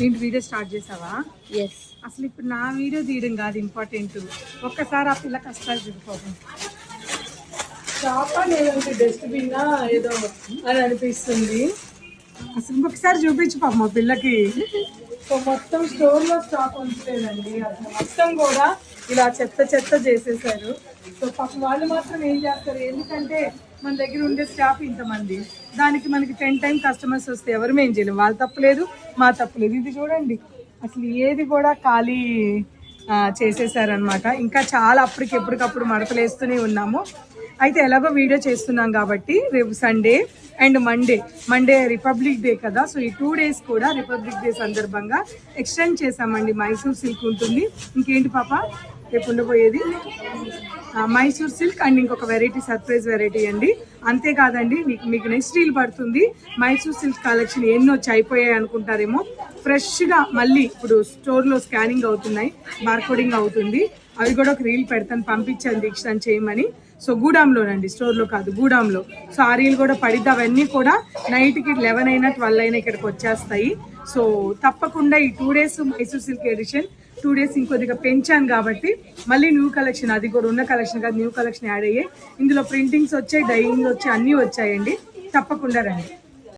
ఏంటి video start చేసావా? Yes. అసలు ఇప్పుడు నా వీడియో తీయడం కాదు ఇంపార్టెంట్, ఒక్కసారి ఆ పిల్ల కష్టాలు చూసుకోవడం. షాపా లేదంటే డస్ట్బిన్ ఏదో అని అనిపిస్తుంది. అసలు ఇంకొకసారి చూపించు పాప మా పిల్లకి. సో మొత్తం స్టోర్లో స్టాక్ ఉంచలేదండి, అసలు మొత్తం కూడా ఇలా చెత్త చెత్త చేసేసారు. సో పాప వాళ్ళు మాత్రం ఏం చేస్తారు, ఎందుకంటే మన దగ్గర ఉండే స్టాఫ్ ఇంతమంది, దానికి మనకి 10 టైమ్ కస్టమర్స్ వస్తే ఎవరు మేం చేయలేం. వాళ్ళు తప్పలేదు, మా తప్పలేదు. ఇది చూడండి అసలు ఏది కూడా ఖాళీ చేసేసారనమాట. ఇంకా చాలా ఎప్పటికప్పుడు మడతలేస్తూనే ఉన్నాము. అయితే ఎలాగో వీడియో చేస్తున్నాం కాబట్టి రేపు Sunday and Monday republic day కదా, సో ఈ 2 days కూడా రిపబ్లిక్ డే సందర్భంగా ఎక్స్టెండ్ చేసామండి. మైసూర్ సిల్క్ ఉంటుంది. ఇంకేంటి పాప రేపు ఉండబోయేది? మైసూర్ సిల్క్ అండ్ ఇంకొక వెరైటీ, సర్ప్రైజ్ వెరైటీ అండి. అంతేకాదండి, మీకు నెక్స్ట్ రీల్ పడుతుంది. మైసూర్ సిల్క్ కలెక్షన్ ఎన్ని వచ్చి అయిపోయాయి అనుకుంటారేమో, ఫ్రెష్గా మళ్ళీ ఇప్పుడు స్టోర్లో స్కానింగ్ అవుతున్నాయి, బార్కోడింగ్ అవుతుంది. అవి కూడా ఒక రీల్ పెడతాను, పంపించాను దీక్షను చేయమని. సో గూడాంలోనండి, స్టోర్లో కాదు, గూడాంలో. సో ఆ రీల్ కూడా పడితే అవన్నీ కూడా నైట్కి 11 అయినా 12 అయినా ఇక్కడికి వచ్చేస్తాయి. సో తప్పకుండా ఈ 2 days Mysore silk edition 2 days ఇంకొద్దిగా పెంచాను కాబట్టి మళ్ళీ న్యూ కలెక్షన్, అది కూడా ఉన్న కలెక్షన్ కాదు, న్యూ కలెక్షన్ యాడ్ అయ్యాయి. ఇందులో ప్రింటింగ్స్ వచ్చాయి, డైయింగ్ వచ్చాయి, అన్నీ వచ్చాయండి. తప్పకుండా రండి.